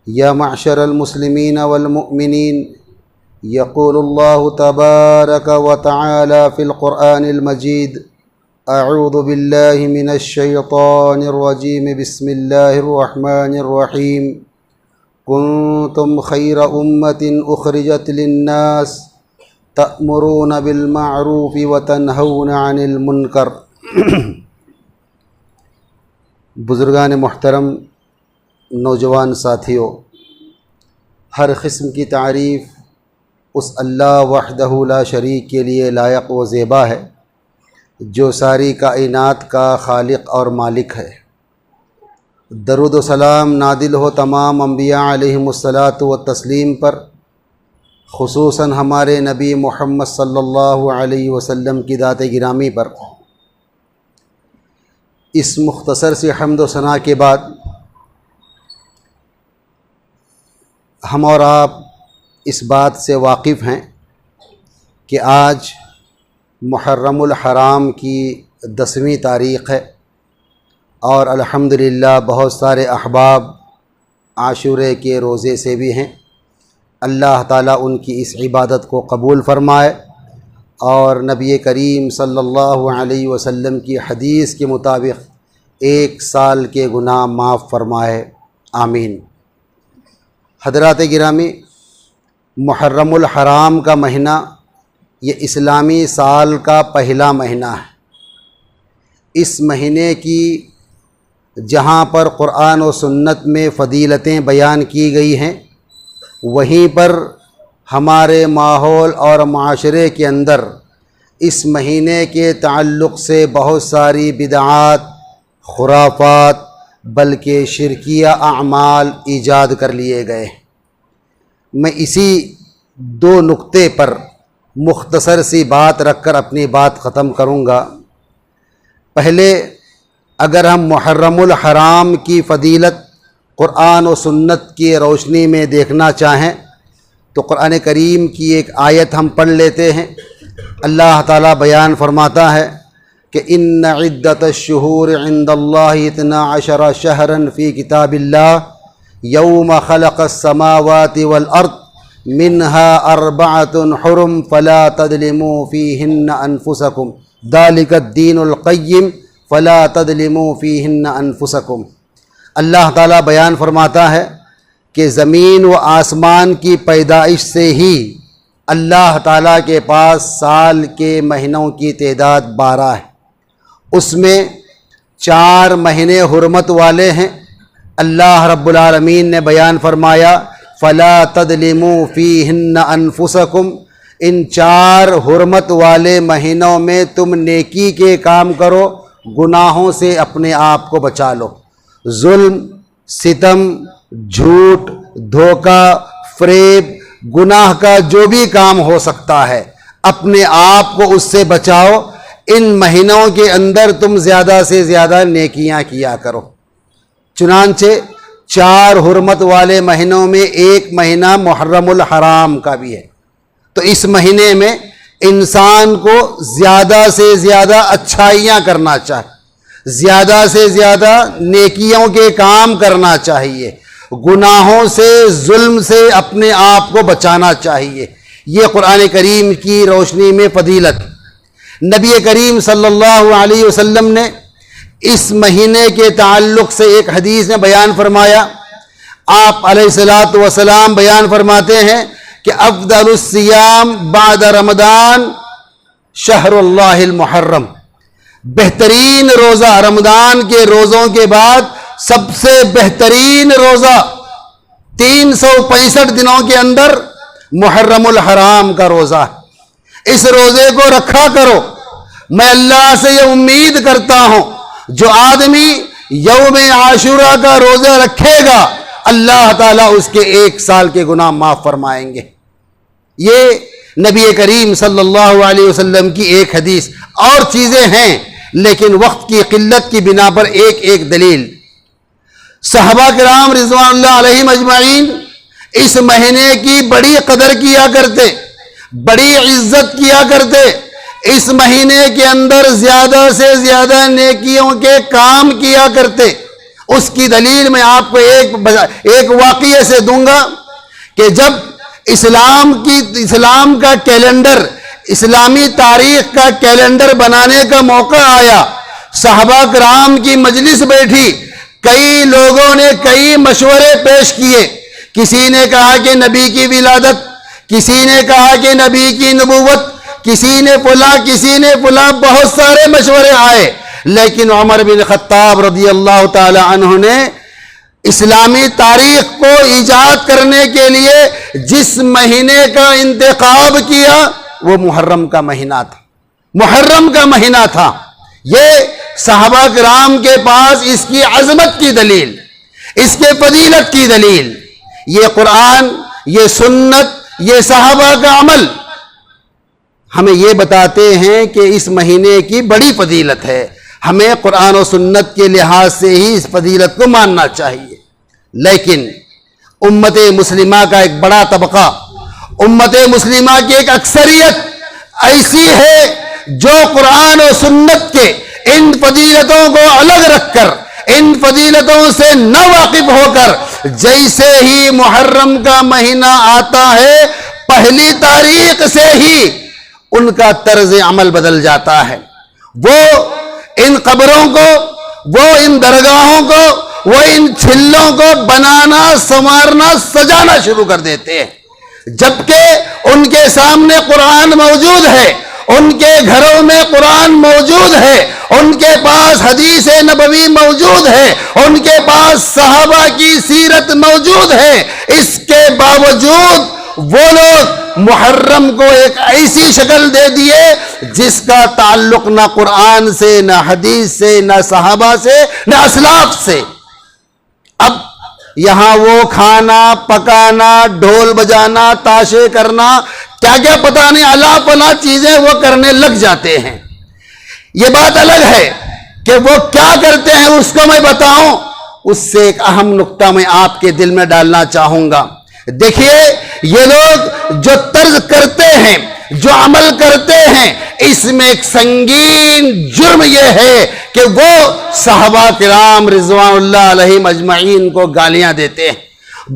یا معشر المسلمین والمؤمنین یقول اللہ تبارک وتعالی فی القرآن المجید اعوذ باللہ من الشیطان الرجیم بسم اللہ الرحمن الرحیم کنتم خیر امت اخرجت للناس تأمرون بالمعروف وتنہون عن المنکر۔ بزرگان محترم، نوجوان ساتھیوں، ہر قسم کی تعریف اس اللہ وحدہ لا شریک کے لیے لائق و زیبا ہے جو ساری کائنات کا خالق اور مالک ہے۔ درود و سلام نادل ہو تمام انبیاء علیہم الصلاۃ والتسلیم پر، خصوصاً ہمارے نبی محمد صلی اللہ علیہ وسلم کی ذات گرامی پر۔ اس مختصر سی حمد و ثنا کے بعد ہم اور آپ اس بات سے واقف ہیں کہ آج محرم الحرام کی 10ویں تاریخ ہے اور الحمدللہ بہت سارے احباب عاشورے کے روزے سے بھی ہیں۔ اللہ تعالیٰ ان کی اس عبادت کو قبول فرمائے اور نبی کریم صلی اللہ علیہ وسلم کی حدیث کے مطابق 1 سال کے گناہ معاف فرمائے، آمین۔ حضرات گرامی، محرم الحرام کا مہینہ یہ اسلامی سال کا پہلا مہینہ ہے۔ اس مہینے کی جہاں پر قرآن و سنت میں فضیلتیں بیان کی گئی ہیں، وہیں پر ہمارے ماحول اور معاشرے کے اندر اس مہینے کے تعلق سے بہت ساری بدعات، خرافات بلکہ شرکیہ اعمال ایجاد کر لیے گئے۔ میں اسی 2 نقطے پر مختصر سی بات رکھ کر اپنی بات ختم کروں گا۔ پہلے اگر ہم محرم الحرام کی فضیلت قرآن و سنت کی روشنی میں دیکھنا چاہیں تو قرآن کریم کی ایک آیت ہم پڑھ لیتے ہیں۔ اللہ تعالیٰ بیان فرماتا ہے کہ ان عدت الشہور عند اللہ 12 شہرا فی کتاب اللہ یوم خلق السماوات والارض منها 4 حرم فلا تظلموا فیہن انفسکم ذلک الدین القیم فلا تظلموا فیہن انفسکم۔ اللہ تعالیٰ بیان فرماتا ہے کہ زمین و آسمان کی پیدائش سے ہی اللہ تعالیٰ کے پاس سال کے مہینوں کی تعداد 12 ہے۔ اس میں 4 مہینے حرمت والے ہیں۔ اللہ رب العالمین نے بیان فرمایا فلا تظلموا فیہن انفسکم، ان 4 حرمت والے مہینوں میں تم نیکی کے کام کرو، گناہوں سے اپنے آپ کو بچا لو۔ ظلم، ستم، جھوٹ، دھوکہ، فریب، گناہ کا جو بھی کام ہو سکتا ہے اپنے آپ کو اس سے بچاؤ۔ ان مہینوں کے اندر تم زیادہ سے زیادہ نیکیاں کیا کرو۔ چنانچہ 4 حرمت والے مہینوں میں ایک مہینہ محرم الحرام کا بھی ہے، تو اس مہینے میں انسان کو زیادہ سے زیادہ اچھائیاں کرنا چاہیے، زیادہ سے زیادہ نیکیوں کے کام کرنا چاہیے، گناہوں سے، ظلم سے اپنے آپ کو بچانا چاہیے۔ یہ قرآن کریم کی روشنی میں فضیلت۔ نبی کریم صلی اللہ علیہ وسلم نے اس مہینے کے تعلق سے ایک حدیث میں بیان فرمایا۔ آپ علیہ الصلوۃ والسلام بیان فرماتے ہیں کہ افضل الصیام بعد رمضان شہر اللہ المحرم، بہترین روزہ رمضان کے روزوں کے بعد سب سے بہترین روزہ 365 دنوں کے اندر محرم الحرام کا روزہ ہے۔ اس روزے کو رکھا کرو۔ میں اللہ سے یہ امید کرتا ہوں جو آدمی یوم عاشورہ کا روزہ رکھے گا اللہ تعالیٰ اس کے 1 سال کے گناہ معاف فرمائیں گے۔ یہ نبی کریم صلی اللہ علیہ وسلم کی ایک حدیث، اور چیزیں ہیں لیکن وقت کی قلت کی بنا پر ایک دلیل۔ صحابہ کرام رضوان اللہ علیہم اجمعین اس مہینے کی بڑی قدر کیا کرتے، بڑی عزت کیا کرتے، اس مہینے کے اندر زیادہ سے زیادہ نیکیوں کے کام کیا کرتے، اس کی دلیل میں آپ کو ایک واقعے سے دوں گا کہ جب اسلام کا کیلنڈر، اسلامی تاریخ کا کیلنڈر بنانے کا موقع آیا، صحابہ کرام کی مجلس بیٹھی، کئی لوگوں نے کئی مشورے پیش کیے، کسی نے کہا کہ نبی کی ولادت، کسی نے کہا کہ نبی کی نبوت، کسی نے فلاں بہت سارے مشورے آئے، لیکن عمر بن خطاب رضی اللہ تعالی عنہ نے اسلامی تاریخ کو ایجاد کرنے کے لیے جس مہینے کا انتخاب کیا وہ محرم کا مہینہ تھا۔ محرم کا مہینہ تھا۔ یہ صحابہ کرام کے پاس اس کی عظمت کی دلیل، اس کے فضیلت کی دلیل، یہ قرآن، یہ سنت، یہ صحابہ کا عمل ہمیں یہ بتاتے ہیں کہ اس مہینے کی بڑی فضیلت ہے۔ ہمیں قرآن و سنت کے لحاظ سے ہی اس فضیلت کو ماننا چاہیے۔ لیکن امت مسلمہ کا ایک بڑا طبقہ، امت مسلمہ کی ایک اکثریت ایسی ہے جو قرآن و سنت کے ان فضیلتوں کو الگ رکھ کر، ان فضیلتوں سے نہ واقف ہو کر، جیسے ہی محرم کا مہینہ آتا ہے پہلی تاریخ سے ہی ان کا طرز عمل بدل جاتا ہے۔ وہ ان قبروں کو، وہ ان درگاہوں کو، وہ ان چھلوں کو بنانا، سنوارنا، سجانا شروع کر دیتے ہیں، جبکہ ان کے سامنے قرآن موجود ہے، ان کے گھروں میں قرآن موجود ہے، ان کے پاس حدیث نبوی موجود ہے، ان کے پاس صحابہ کی سیرت موجود ہے۔ اس کے باوجود وہ لوگ محرم کو ایک ایسی شکل دے دیے جس کا تعلق نہ قرآن سے، نہ حدیث سے، نہ صحابہ سے، نہ اسلاف سے۔ اب یہاں وہ کھانا پکانا، ڈھول بجانا، تاشے کرنا، کیا کیا پتہ نہیں الا پلا چیزیں وہ کرنے لگ جاتے ہیں۔ یہ بات الگ ہے کہ وہ کیا کرتے ہیں اس کو میں بتاؤں، اس سے ایک اہم نقطہ میں آپ کے دل میں ڈالنا چاہوں گا۔ دیکھیے، یہ لوگ جو طرز کرتے ہیں، جو عمل کرتے ہیں، اس میں ایک سنگین جرم یہ ہے کہ وہ صحابہ کرام رضوان اللہ علیہم اجمعین کو گالیاں دیتے ہیں،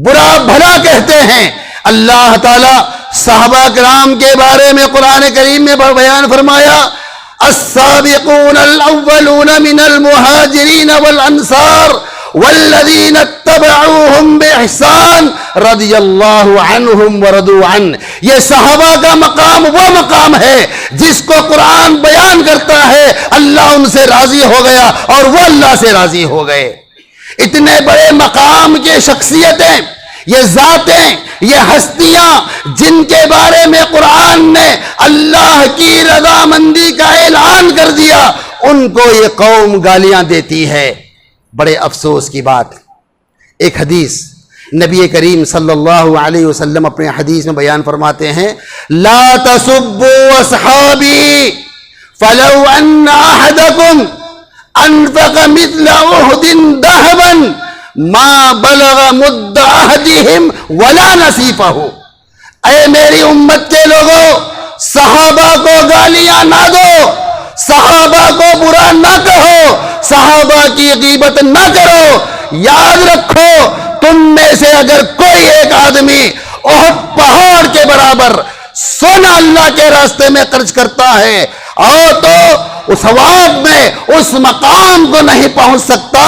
برا بھلا کہتے ہیں۔ اللہ تعالیٰ صحابہ کرام کے بارے میں قرآن کریم میں بیان فرمایا، السابقون الاولون من المہاجرین والانصار والذین اتبعوہم بإحسان رضی اللہ عنہم ورضوا عنہ۔ یہ صحابہ کا مقام وہ مقام ہے جس کو قرآن بیان کرتا ہے اللہ ان سے راضی ہو گیا اور وہ اللہ سے راضی ہو گئے۔ اتنے بڑے مقام کے شخصیتیں، یہ ذاتیں، یہ ہستیاں جن کے بارے میں قرآن نے اللہ کی رضامندی کا اعلان کر دیا، ان کو یہ قوم گالیاں دیتی ہے۔ بڑے افسوس کی بات، ایک حدیث نبی کریم صلی اللہ علیہ وسلم اپنے حدیث میں بیان فرماتے ہیں، لا تسبوا اصحابی فلو ان احدکم انفق مثل احد ذهبا ما بلغ مد احدهم ولا نصیفہ۔ اے میری امت کے لوگوں، صحابہ کو گالیاں نہ دو، صحابہ کو برا نہ کہو، صحابہ کی غیبت نہ کرو۔ یاد رکھو، تم میں سے اگر کوئی ایک آدمی احد پہاڑ کے برابر سونا اللہ کے راستے میں خرچ کرتا ہے اور تو اس ثواب میں اس مقام کو نہیں پہنچ سکتا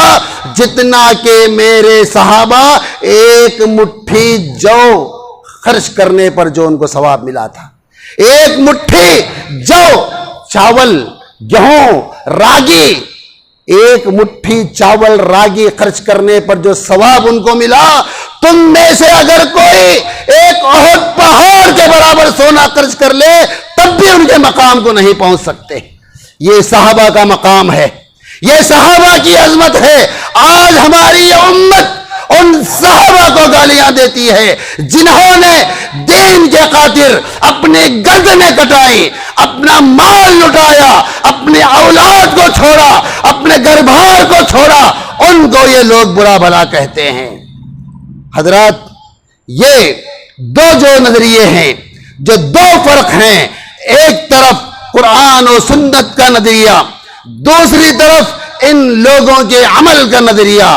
جتنا کہ میرے صحابہ ایک مٹھی جو خرچ کرنے پر جو ان کو ثواب ملا تھا۔ ایک مٹھی جو، چاول، گیہوں، راگی، ایک مٹھی چاول راگی خرچ کرنے پر جو ثواب ان کو ملا، تم میں سے اگر کوئی ایک احد پہاڑ کے برابر سونا خرچ کر لے تب بھی ان کے مقام کو نہیں پہنچ سکتے۔ یہ صحابہ کا مقام ہے، یہ صحابہ کی عظمت ہے۔ آج ہماری یہ امت ان صحابہ کو گالیاں دیتی ہے جنہوں نے دین کے خاطر اپنی گردنیں کٹائی، اپنا مال لٹایا، اپنے اولاد کو چھوڑا، اپنے گھر بار کو چھوڑا، ان کو یہ لوگ برا بھلا کہتے ہیں۔ حضرات، یہ جو نظریے ہیں، جو دو فرق ہیں، ایک طرف قرآن و سنت کا نظریہ، دوسری طرف ان لوگوں کے عمل کا نظریہ۔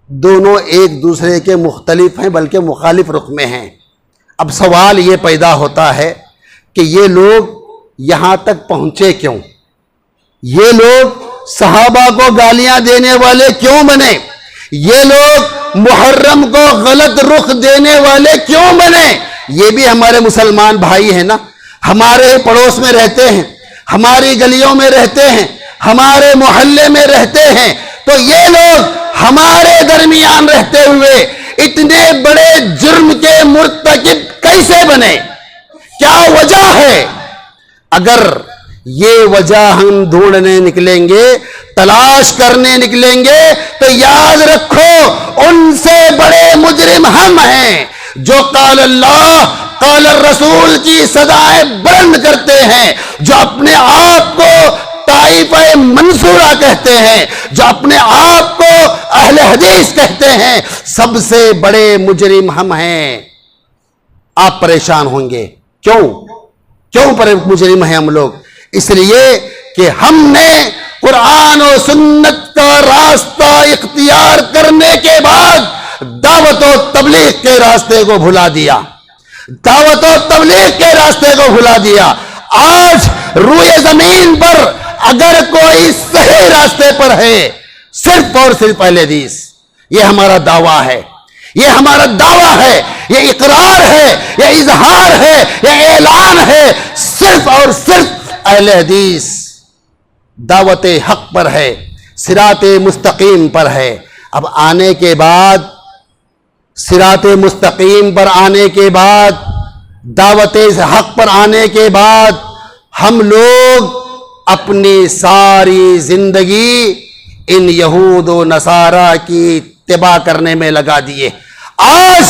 دونوں ایک دوسرے کے مختلف ہیں بلکہ مخالف رخ میں ہیں۔ اب سوال یہ پیدا ہوتا ہے کہ یہ لوگ یہاں تک پہنچے کیوں؟ یہ لوگ صحابہ کو گالیاں دینے والے کیوں بنے؟ یہ لوگ محرم کو غلط رخ دینے والے کیوں بنے؟ یہ بھی ہمارے مسلمان بھائی ہیں نا، ہمارے پڑوس میں رہتے ہیں، ہماری گلیوں میں رہتے ہیں، ہمارے محلے میں رہتے ہیں، تو یہ لوگ ہمارے درمیان رہتے ہوئے اتنے بڑے جرم کے مرتکب کیسے بنے؟ کیا وجہ ہے؟ اگر یہ وجہ ہم ڈھونڈنے نکلیں گے، تلاش کرنے نکلیں گے، تو یاد رکھو ان سے بڑے مجرم ہم ہیں جو قال اللہ قال الرسول کی صدائیں بلند کرتے ہیں، جو اپنے آپ کو طائفہ منصورہ کہتے ہیں، جو اپنے آپ کو اہل حدیث کہتے ہیں۔ سب سے بڑے مجرم ہم ہیں۔ آپ پریشان ہوں گے، کیوں مجرم ہیں ہم لوگ؟ اس لیے کہ ہم نے قرآن و سنت کا راستہ اختیار کرنے کے بعد دعوت و تبلیغ کے راستے کو بھلا دیا، دعوت و تبلیغ کے راستے کو بھلا دیا۔ آج روئے زمین پر اگر کوئی صحیح راستے پر ہے، صرف اور صرف اہل حدیث۔ یہ ہمارا دعویٰ ہے، یہ ہمارا دعویٰ ہے، یہ اقرار ہے، یہ اظہار ہے، یہ اعلان ہے، صرف اور صرف اہل حدیث دعوت حق پر ہے، صراط مستقیم پر ہے۔ اب آنے کے بعد، صراط مستقیم پر آنے کے بعد، دعوت حق پر آنے کے بعد، ہم لوگ اپنی ساری زندگی ان یہود و نصارہ کی اتباع کرنے میں لگا دیے۔ آج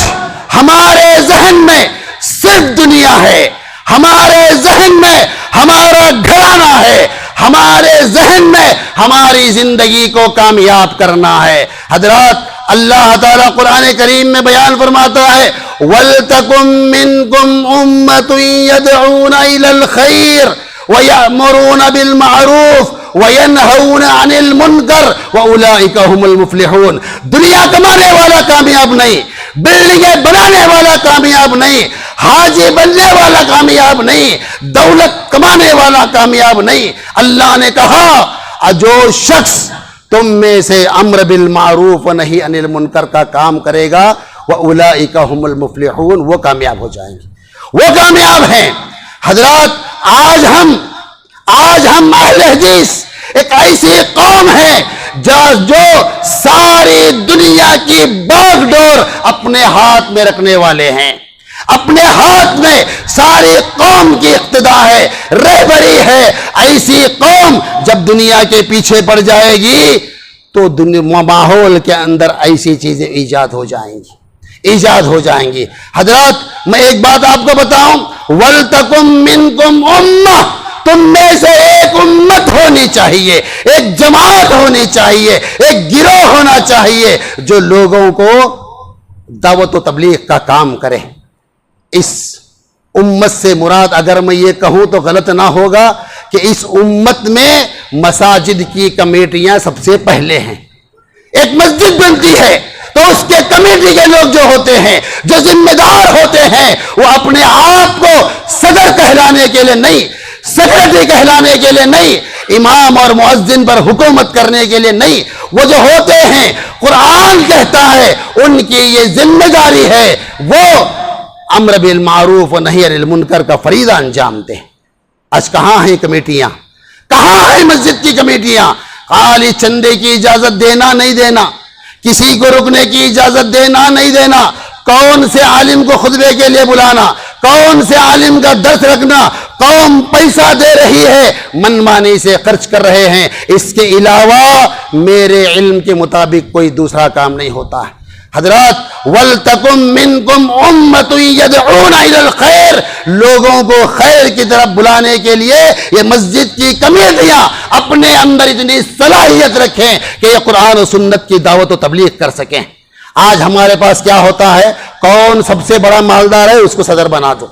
ہمارے ذہن میں صرف دنیا ہے، ہمارے ذہن میں ہمارا گھرانہ ہے، ہمارے ذہن میں ہماری زندگی کو کامیاب کرنا ہے۔ حضرات، اللہ تعالیٰ قرآن کریم میں بیان فرماتا ہے وَلْتَكُن مِّنكُمْ أُمَّةٌ يَدْعُونَ إِلَى الْخَيْرِ وَيَأْمُرُونَ بِالْمَعْرُوفِ وَيَنْهَوْنَ عَنِ الْمُنْكَرِ وَأُولَئِكَ هُمُ الْمُفْلِحُونَ۔ دنیا کمانے والا کامیاب نہیں، بلڈنگیں بنانے والا کامیاب نہیں، حاجی بننے والا کامیاب نہیں، دولت کمانے والا کامیاب نہیں۔ اللہ نے کہا جو شخص تم میں سے امر بالمعروف و نہی عن المنکر کا کام کرے گا وَأُولَئِكَ هُمُ الْمُفْلِحُونَ، وہ کامیاب ہو جائیں گے، وہ کامیاب ہیں۔ حضرات، آج ہم اہل حدیث ایک ایسی قوم ہے جو ساری دنیا کی باغ ڈور اپنے ہاتھ میں رکھنے والے ہیں، اپنے ہاتھ میں ساری قوم کی اقتداء ہے، رہبری ہے۔ ایسی قوم جب دنیا کے پیچھے پڑ جائے گی تو ماحول کے اندر ایسی چیزیں ایجاد ہو جائیں گی۔ حضرات، میں ایک بات آپ کو بتاؤں، وَلْتَكُن مِّنكُمْ أُمَّةٌ، تم میں سے ایک امت ہونی چاہیے، ایک جماعت ہونی چاہیے، ایک گروہ ہونا چاہیے جو لوگوں کو دعوت و تبلیغ کا کام کرے۔ اس امت سے مراد اگر میں یہ کہوں تو غلط نہ ہوگا کہ اس امت میں مساجد کی کمیٹیاں سب سے پہلے ہیں۔ ایک مسجد بنتی ہے تو اس کے کمیٹی کے لوگ جو ہوتے ہیں، جو ذمہ دار ہوتے ہیں، وہ اپنے آپ کو صدر کہلانے کے لیے نہیں، سیکرٹری کہلانے کے لیے نہیں، امام اور مؤذن پر حکومت کرنے کے لیے نہیں، وہ جو ہوتے ہیں، قرآن کہتا ہے ان کی یہ ذمہ داری ہے، وہ امر بالمعروف و نہی عن المنکر کا فریضہ انجام دیں۔ آج کہاں ہیں کمیٹیاں؟ کہاں ہیں مسجد کی کمیٹیاں؟ خالی چندے کی اجازت دینا نہیں دینا، کسی کو رکنے کی اجازت دینا نہیں دینا، کون سے عالم کو خطبے کے لیے بلانا، کون سے عالم کا درس رکھنا، قوم پیسہ دے رہی ہے، من مانی سے خرچ کر رہے ہیں، اس کے علاوہ میرے علم کے مطابق کوئی دوسرا کام نہیں ہوتا ہے۔ حضرات، وَلْتَكُن مِّنكُمْ أُمَّةٌ يَدْعُونَ إِلَى الْخَيْرِ، لوگوں کو خیر کی طرف بلانے کے لیے یہ مسجد کی کمیٹیاں اپنے اندر اتنی صلاحیت رکھیں کہ یہ قرآن و سنت کی دعوت و تبلیغ کر سکیں۔ آج ہمارے پاس کیا ہوتا ہے، کون سب سے بڑا مالدار ہے اس کو صدر بنا دو،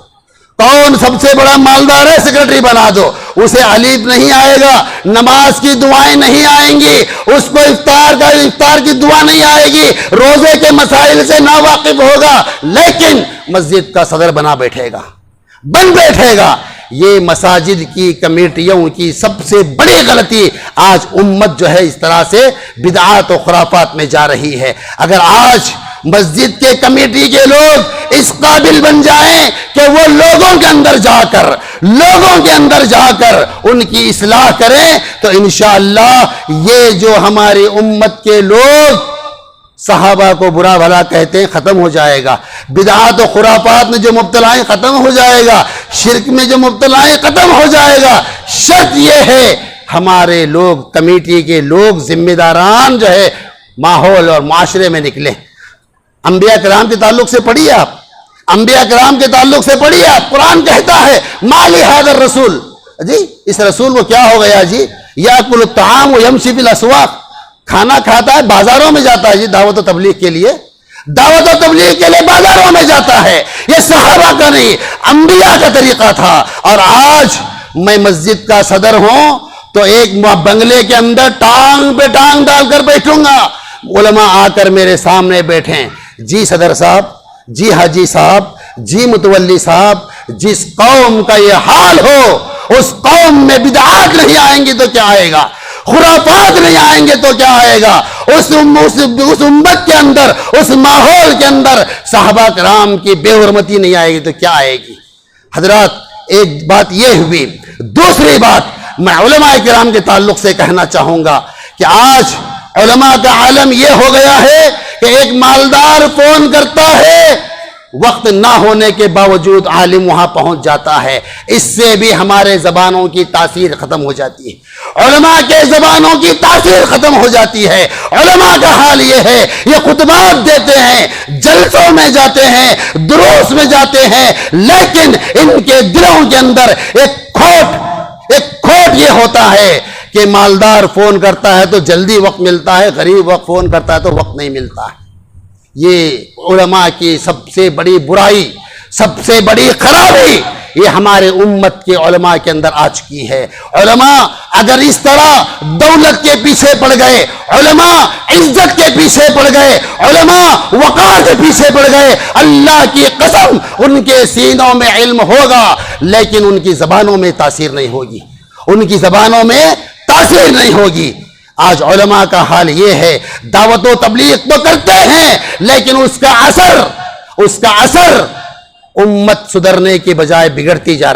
کون سب سے بڑا مالدار ہے سیکرٹری بنا دو، اسے الف نہیں آئے گا، نماز کی دعائیں نہیں آئیں گی، اس کو افطار کی دعا نہیں آئے گی، روزے کے مسائل سے ناواقف ہوگا، لیکن مسجد کا صدر بن بیٹھے گا۔ یہ مساجد کی کمیٹیوں کی سب سے بڑی غلطی، آج امت جو ہے اس طرح سے بدعات و خرافات میں جا رہی ہے۔ اگر آج مسجد کے کمیٹی کے لوگ اس قابل بن جائیں کہ وہ لوگوں کے اندر جا کر ان کی اصلاح کریں، تو انشاءاللہ یہ جو ہماری امت کے لوگ صحابہ کو برا بھلا کہتے ہیں ختم ہو جائے گا، بدعات و خرافات میں جو مبتلا ہیں ختم ہو جائے گا، شرک میں جو مبتلا ہیں ختم ہو جائے گا۔ شرط یہ ہے ہمارے لوگ، کمیٹی کے لوگ، ذمہ داران جو ہے ماحول اور معاشرے میں نکلیں۔ انبیاء کرام کے تعلق سے پڑھیے آپ، قرآن کہتا ہے ما لہذا الرسول، جی اس رسول کو کیا ہو گیا جی، یاکل الطعام ویمشی فی الاسواق، کھانا کھاتا ہے بازاروں میں جاتا ہے جی، دعوت و تبلیغ کے لیے بازاروں میں جاتا ہے۔ یہ صحابہ کا نہیں، انبیاء کا طریقہ تھا۔ اور آج میں مسجد کا صدر ہوں تو ایک بنگلے کے اندر ٹانگ پہ ٹانگ ڈال کر بیٹھوں گا، علماء آ کر میرے سامنے بیٹھیں، جی صدر صاحب، جی حاجی صاحب، جی متولی صاحب، جس قوم کا یہ حال ہو اس قوم میں بدعات نہیں آئیں گی تو کیا آئے گا، خرافات نہیں آئیں گے تو کیا آئے گا، اس امت کے اندر، اس ماحول کے اندر صحابہ کرام کی بے حرمتی نہیں آئے گی تو کیا آئے گی۔ حضرات ایک بات یہ ہوئی، دوسری بات میں علماء کرام کے تعلق سے کہنا چاہوں گا کہ آج علماء کا عالم یہ ہو گیا ہے کہ ایک مالدار فون کرتا ہے، وقت نہ ہونے کے باوجود عالم وہاں پہنچ جاتا ہے، اس سے بھی ہمارے زبانوں کی تاثیر ختم ہو جاتی ہے، علماء کے زبانوں کی تاثیر ختم ہو جاتی ہے۔ علماء کا حال یہ ہے، یہ خطبات دیتے ہیں، جلسوں میں جاتے ہیں، دروس میں جاتے ہیں، لیکن ان کے دلوں کے اندر ایک کھوٹ یہ ہوتا ہے کہ مالدار فون کرتا ہے تو جلدی وقت ملتا ہے، غریب وقت فون کرتا ہے تو وقت نہیں ملتا ہے۔ یہ علماء کی سب سے بڑی برائی، سب سے بڑی خرابی یہ ہمارے امت کے علماء کے اندر آ چکی ہے۔ علماء اگر اس طرح دولت کے پیچھے پڑ گئے، علماء عزت کے پیچھے پڑ گئے، علماء وقار کے پیچھے پڑ گئے، اللہ کی قسم ان کے سینوں میں علم ہوگا لیکن ان کی زبانوں میں تاثیر نہیں ہوگی، آج علماء کا حال یہ ہے، دعوت و تبلیغ تو کرتے ہیں لیکن اس کا اثر امت سدھرنے کے بجائے بگڑتی جا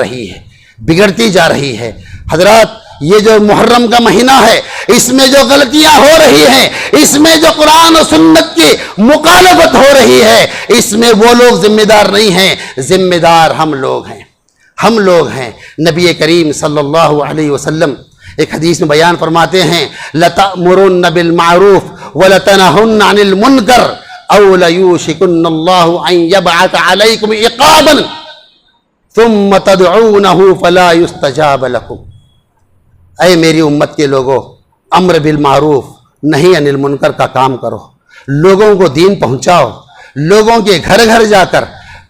رہی ہے۔ حضرات یہ جو محرم کا مہینہ ہے، اس میں جو غلطیاں ہو رہی ہیں، اس میں جو قرآن و سنت کی مخالفت ہو رہی ہے، اس میں وہ لوگ ذمہ دار نہیں ہیں، ذمہ دار ہم لوگ ہیں۔ نبی کریم صلی اللہ علیہ وسلم ایک حدیث میں بیان فرماتے ہیں، لَتَأْمُرُنَّ بِالْمَعْرُوفِ وَلَتَنَهُنَّ عَنِ الْمُنْكَرِ أَوْ لَيُوشِكُنَّ اللَّهُ أَنْ يَبْعَثَ عَلَيْكُمْ عِقَابًا ثُمَّ تَدْعُونَهُ فَلَا يُسْتَجَابَ لَكُمْ۔ اے میری امت کے لوگوں، امر بالمعروف نہیں عن المنکر کا کام کرو، لوگوں کو دین پہنچاؤ، لوگوں کے گھر گھر جا کر،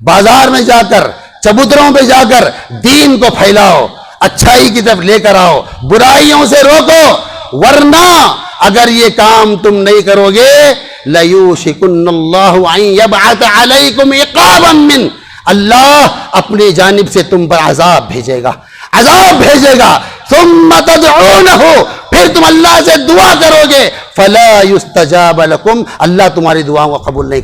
بازار میں جا کر، چبوتروں پہ جا کر دین کو پھیلاؤ، اچھائی کی طرف لے کر آؤ، برائیوں سے روکو، ورنہ اگر یہ کام تم نہیں کرو گے لَيُوشِكُنَّ اللَّهُ أَن يَبْعَثَ عَلَيْكُمْ عِقَابًا مِّنْ، اللہ اپنی جانب سے تم پر عذاب بھیجے گا، ثُمَّ تَدْعُونَهُ، پھر تم اللہ سے دعا کرو گے، فَلَا يُسْتَجَابَ لَكُمْ، اللہ تمہاری دعاؤں کو قبول نہیں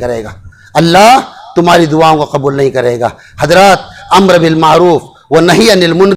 کرے گا۔ حضرات امر بالمعروف و نہی عن المنکر